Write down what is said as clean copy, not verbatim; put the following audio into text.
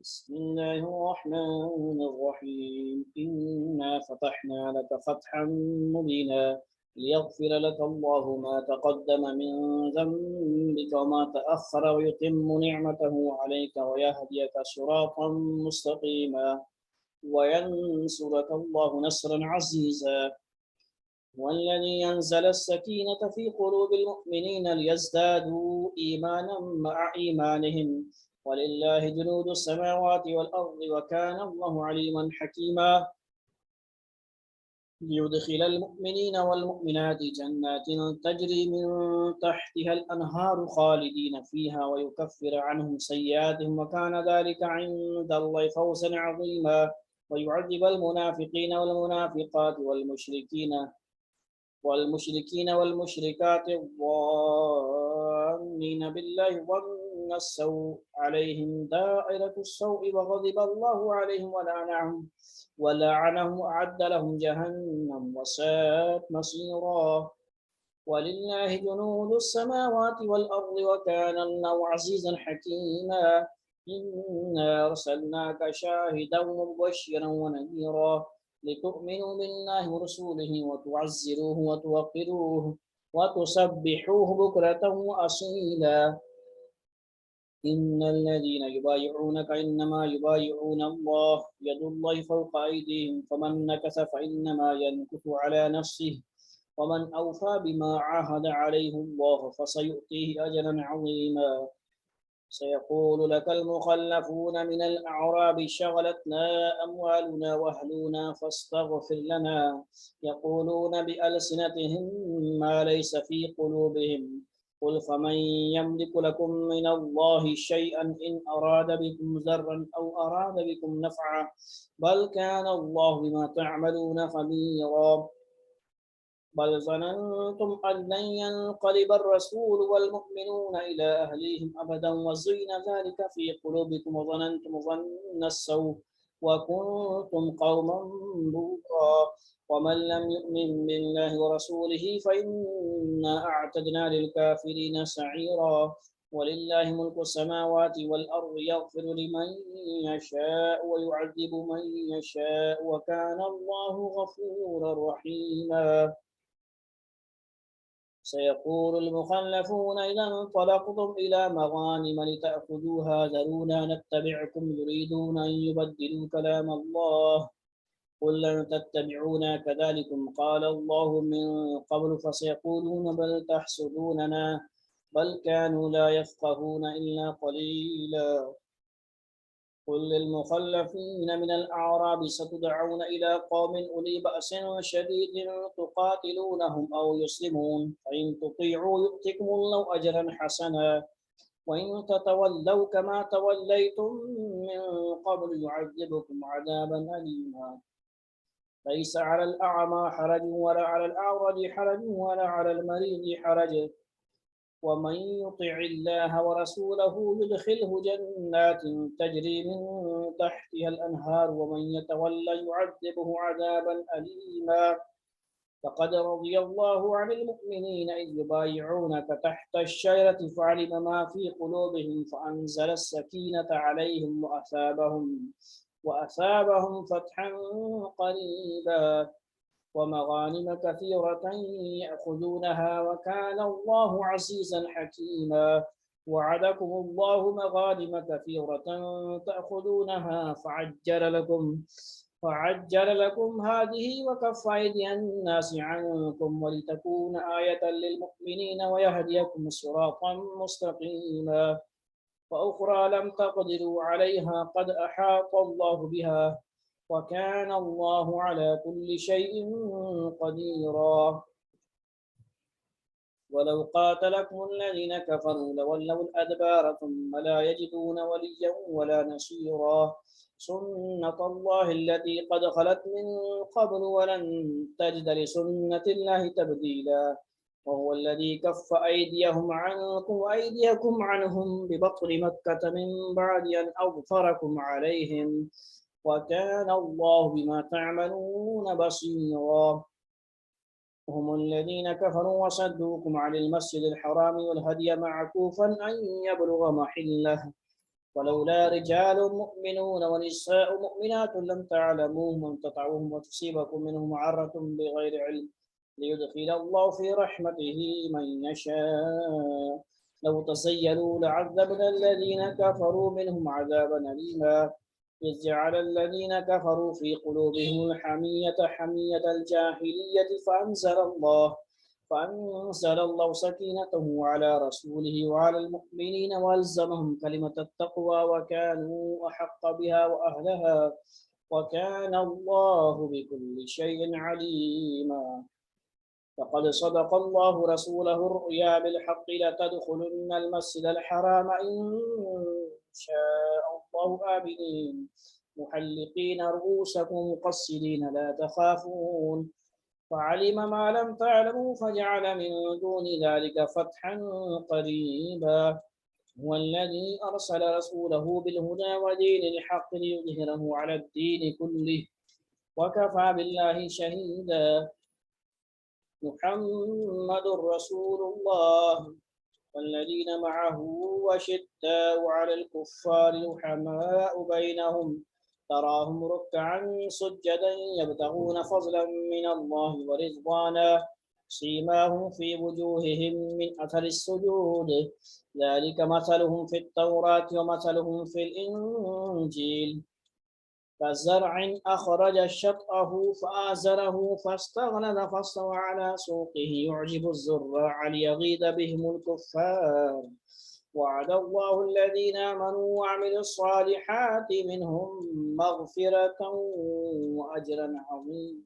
بسم الله الرحمن الرحيم إنا فتحنا لك فتحا مبينا ليغفر لك الله ما تقدم من ذنبك وما تأخر ويتم نعمته عليك ويهديك صراطا مستقيما وينصرك الله نصرا عزيزا والذي أنزل السكينة في قلوب المؤمنين ليزدادوا إيمانا مع إيمانهم ولله جنود السماوات والأرض وكان الله عليما حكيما ليدخل المؤمنين والمؤمنات جنات تجري من تحتها الأنهار خالدين فيها ويكفر عنهم سيئاتهم وكان ذلك عند الله فوزا عظيما ويعذب المنافقين والمنافقات والمشركين والمشركات الظانين بالله ظن السوء عليهم دائرة السوء وغضب الله عليهم ولعنهم وأعد لهم جهنم وساءت مصيرا ولله جنود السماوات والأرض وكان الله عزيزا حكيما إنا أرسلناك شاهدا ومبشرا ونذيرا لتؤمنوا بالله ورسوله وتعزروه وتوقروه وتسبحوه بكرة وأصيلا إن الذين يبايعونك إنما يبايعون الله يد الله فوق أيديهم فمن نكث فإنما ينكث على نفسه ومن أوفى بما عاهد عليه الله فسيؤتيه أجرا عظيما سيقول لك المخلفون من الأعراب شغلتنا أموالنا وأهلنا فاستغفر لنا يقولون بألسنتهم ما ليس في قلوبهم قل فمن يملك لكم من الله شيئا إن أراد بكم ضرا أو أراد بكم نفعا بل كان الله بما تعملون خبيرا بل ظننتم أن لن ينقلب الرسول والمؤمنون إلى أهليهم أبدا وزين ذلك في قلوبكم وظننتم ظن السوء وكنتم قوما بورا ومن لم يؤمن بالله ورسوله فإنا أعتدنا للكافرين سعيرا ولله ملك السماوات والأرض يغفر لمن يشاء ويعذب من يشاء وكان الله غفورا رحيما سيقول المخلفون إذا انطلقتم إلى مغانم لتأخذوها ذرونا نتبعكم يريدون أن يبدلوا كلام الله قل لن تتبعونا كذلكم قال الله من قبل فسيقولون بل تحسدوننا بل كانوا لا يفقهون إلا قليلا قل للمخلفين من الأعراب ستدعون إلى قوم أولي بأس شديد تقاتلونهم أو يسلمون فإن تطيعوا يؤتكم الله أجرا حسنا وإن تتولوا كما توليتم من قبل يعذبكم عذابا أليما ليس على الأعمى حرج ولا على الأعرج حرج ولا على المريض حرج ومن يطع الله ورسوله يدخله جنات تجري من تحتها الأنهار ومن يتولى يعذبه عذابا أليما فقد رضي الله عن المؤمنين إذ يبايعونك تحت الشجرة فعلم ما في قلوبهم فأنزل السكينة عليهم وأثابهم فتحا قريبا ومغانم كثيرة يأخذونها وكان الله عزيزا حكيما وعدكم الله مغانم كثيرة تأخذونها فعجل لكم هذه وكف أيدي الناس عنكم ولتكون آية للمؤمنين ويهديكم صراطا مستقيما وأخرى لم تقدروا عليها قد أحاط الله بها وكان الله على كل شيء قديرا ولو قاتلكم الذين كفروا لولوا الأدبار ثم لا يجدون وليا ولا نصيرا سنة الله التي قد خلت من قبل ولن تجد لسنة الله تبديلا وهو الذي كف أيديهم عنكم وأيديكم عنهم ببطن مكة من بعد أن أظفركم عليهم وكان الله بما تعملون بصيرا هم الذين كفروا وصدوكم عن المسجد الحرام والهدي معكوفا أن يبلغ محله ولولا رجال مؤمنون ونساء مؤمنات لم تعلموهم أن تطعوهم وتصيبكم منهم معرة بغير علم ليدخل الله في رحمته من يشاء لو تسيلوا لعذبنا الذين كفروا منهم عذابا أليما إذ جعل الذين كفروا في قلوبهم الحمية حمية الجاهلية فأنزل الله سكينته على رسوله وعلى المؤمنين وألزمهم كلمة التقوى وكانوا أحق بها وأهلها وكان الله بكل شيء عليما فقد صدق الله رسوله الرؤيا بالحق لتدخلن المسجد الحرام إن شاء الله آمنين محلقين رؤوسكم مقصرين لا تخافون فعلم ما لم تعلموا فجعل من دون ذلك فتحا قريبا هو الذي أرسل رسوله بالهدى ودين الحق ليظهره على الدين كله وكفى بالله شهيدا محمد رسول الله والذين معه وشداء على الكفار رحماء بينهم تراهم ركعا سجدا يبتغون فضلا من الله ورضوانا سيماهم في وجوههم من أثر السجود ذلك مثلهم في التوراة ومثلهم في الإنجيل كزرع أخرج شطأه فآزره فاستغلظ فاستوى على سوقه يعجب الزراع ليغيظ بهم الكفار وعد الله الذين آمنوا وعملوا الصالحات منهم مغفرة وأجرا عظيما